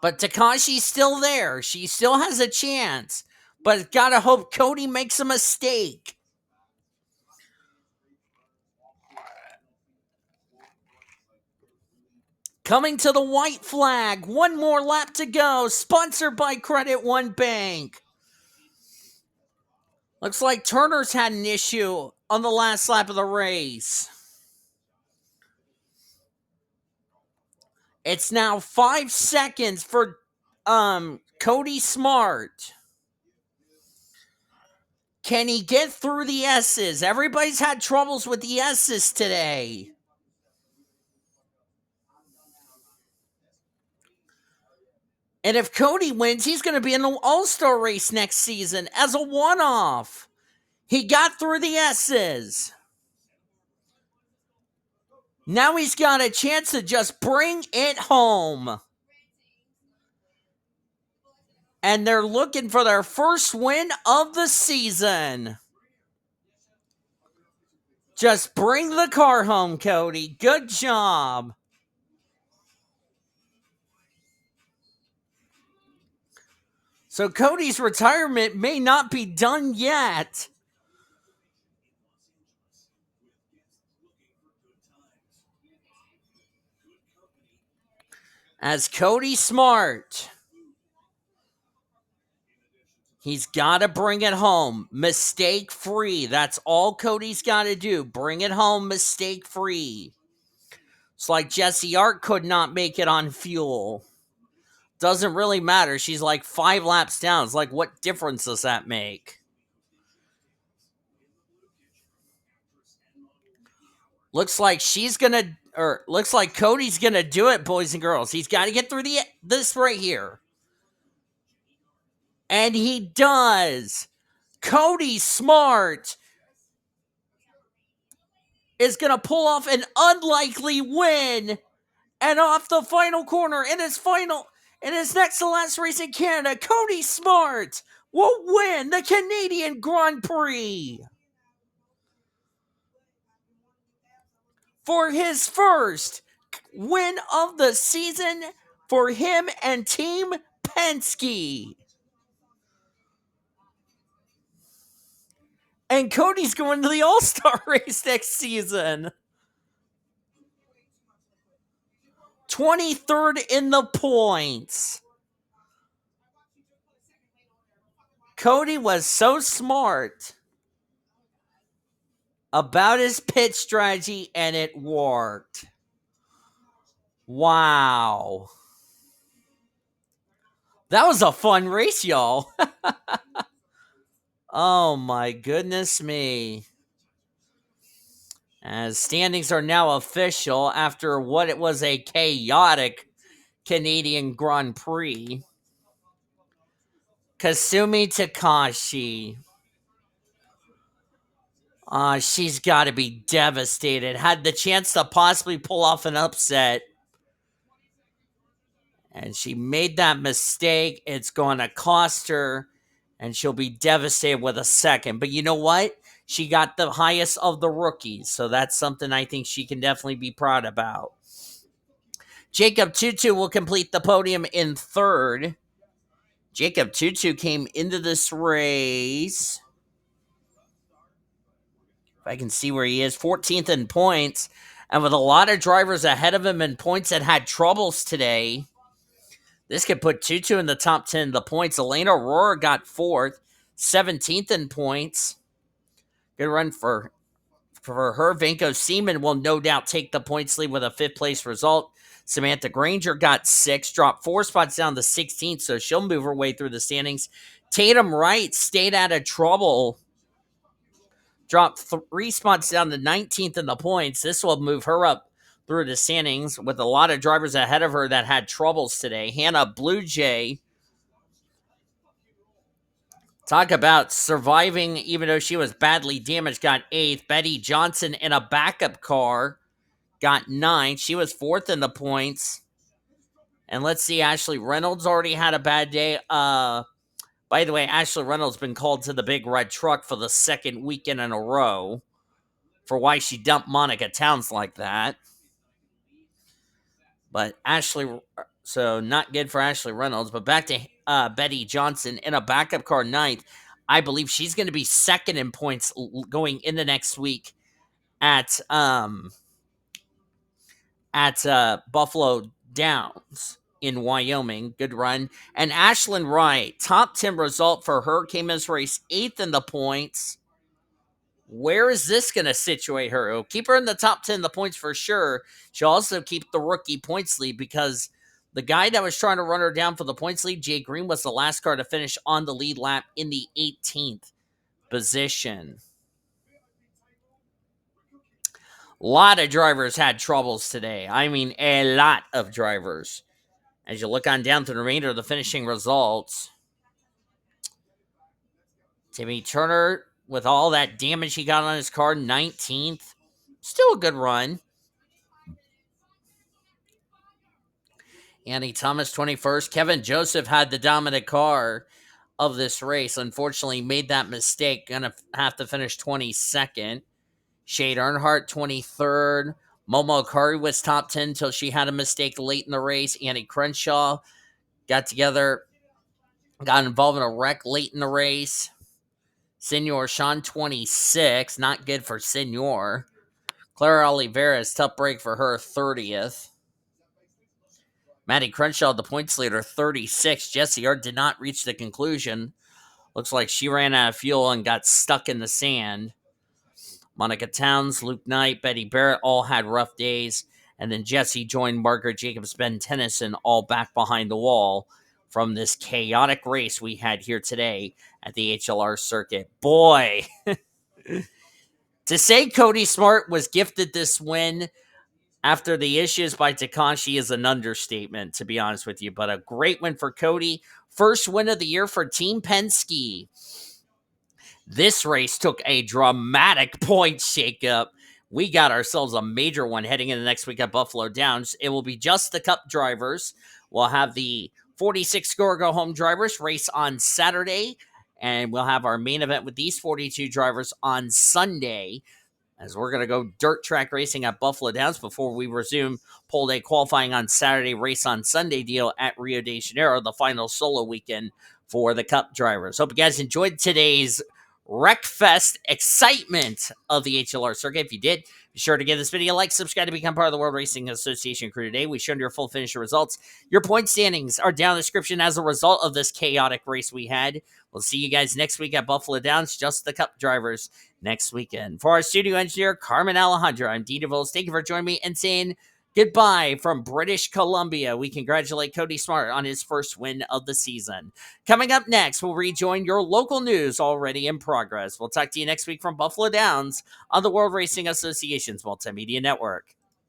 But Takashi's still there. She still has a chance. But gotta hope Cody makes a mistake. Coming to the white flag. One more lap to go. Sponsored by Credit One Bank. Looks like Turner's had an issue on the last lap of the race. It's now 5 seconds for Cody Smart. Can he get through the S's? Everybody's had troubles with the S's today. And if Cody wins, he's going to be in the All-Star race next season as a one-off. He got through the S's. Now he's got a chance to just bring it home. And they're looking for their first win of the season. Just bring the car home, Cody. Good job. So Cody's retirement may not be done yet. As Cody Smart, he's got to bring it home mistake-free. That's all Cody's got to do. Bring it home mistake-free. It's like Jesse Art could not make it on fuel. Doesn't really matter. She's like 5 laps down. It's like, what difference does that make? Looks like Cody's gonna do it, boys and girls. He's got to get through this right here. And he does. Cody Smart is going to pull off an unlikely win and off the final corner in his next to last race in Canada. Cody Smart will win the Canadian Grand Prix for his first win of the season for him and Team Penske. And Cody's going to the All-Star race next season. 23rd in the points. Cody was so smart about his pit strategy, and it worked. Wow. That was a fun race, y'all. Oh, my goodness me. As standings are now official after what it was a chaotic Canadian Grand Prix. Kasumi Takashi. She's got to be devastated. Had the chance to possibly pull off an upset. And she made that mistake. It's going to cost her. And she'll be devastated with a second. But you know what? She got the highest of the rookies. So that's something I think she can definitely be proud about. J TwoTwo will complete the podium in third. J TwoTwo came into this race. If I can see where he is, 14th in points. And with a lot of drivers ahead of him in points that had troubles today, this could put TwoTwo in the top 10 of the points. E Aurora got 4th, 17th in points. Good run for her. Vanko Seaman will no doubt take the points lead with a 5th place result. Samantha Grainger got 6th, dropped 4 spots down to 16th, so she'll move her way through the standings. Tatum Wright stayed out of trouble. Dropped 3 spots down to 19th in the points. This will move her up through the standings with a lot of drivers ahead of her that had troubles today. H Bluejay, talk about surviving even though she was badly damaged, got 8th. Betty Johnson in a backup car got 9th. She was 4th in the points. And let's see, Ashley Reynolds already had a bad day. By the way, Ashley Reynolds been called to the big red truck for the 2nd weekend in a row for why she dumped Monica Towns like that. But so not good for Ashley Reynolds. But back to Betty Johnson in a backup car 9th. I believe she's going to be 2nd in points going into next week at Buffalo Downs in Wyoming. Good run. And Ashlyn Wright, top 10 result for her, came in this race 8th in the points. Where is this going to situate her? It'll keep her in the top 10 the points for sure. She'll also keep the rookie points lead because the guy that was trying to run her down for the points lead, Jay Green, was the last car to finish on the lead lap in the 18th position. A lot of drivers had troubles today. I mean, a lot of drivers. As you look on down to the remainder of the finishing results, Timmy Turner, with all that damage he got on his car, 19th. Still a good run. Andy Thomas, 21st. Kevin Joseph had the dominant car of this race. Unfortunately, made that mistake. Gonna have to finish 22nd. Shade Earnhardt, 23rd. Momo Curry was top 10 until she had a mistake late in the race. Andy Crenshaw got involved in a wreck late in the race. Senor Sean, 26. Not good for Senor. Clara Oliveira's tough break for her, 30th. Maddie Crenshaw, the points leader, 36. Jessie Ard did not reach the conclusion. Looks like she ran out of fuel and got stuck in the sand. Monica Towns, Luke Knight, Betty Barrett all had rough days. And then Jessie joined Margaret Jacobs, Ben Tennyson, all back behind the wall from this chaotic race we had here today at the HLR circuit. Boy, to say Cody Smart was gifted this win after the issues by Takashi is an understatement, to be honest with you. But a great win for Cody. First win of the year for Team Penske. This race took a dramatic point shakeup. We got ourselves a major one heading into next week at Buffalo Downs. It will be just the Cup drivers. We'll have the 46 go home drivers race on Saturday, and we'll have our main event with these 42 drivers on Sunday, as we're going to go dirt track racing at Buffalo Downs before we resume pole day qualifying on Saturday, race on Sunday deal at Rio de Janeiro, the final solo weekend for the Cup drivers. Hope you guys enjoyed today's Wreckfest excitement of the HLR circuit. If you did, be sure to give this video a like, subscribe to become part of the World Racing Association crew today. We showed your full finisher results. Your point standings are down in the description as a result of this chaotic race we had. We'll see you guys next week at Buffalo Downs, just the Cup drivers next weekend. For our studio engineer, Carmen Alejandro, I'm Dee DeVos. Thank you for joining me and saying goodbye from British Columbia. We congratulate Cody Smart on his first win of the season. Coming up next, we'll rejoin your local news already in progress. We'll talk to you next week from Buffalo Downs on the World Racing Association's Multimedia Network.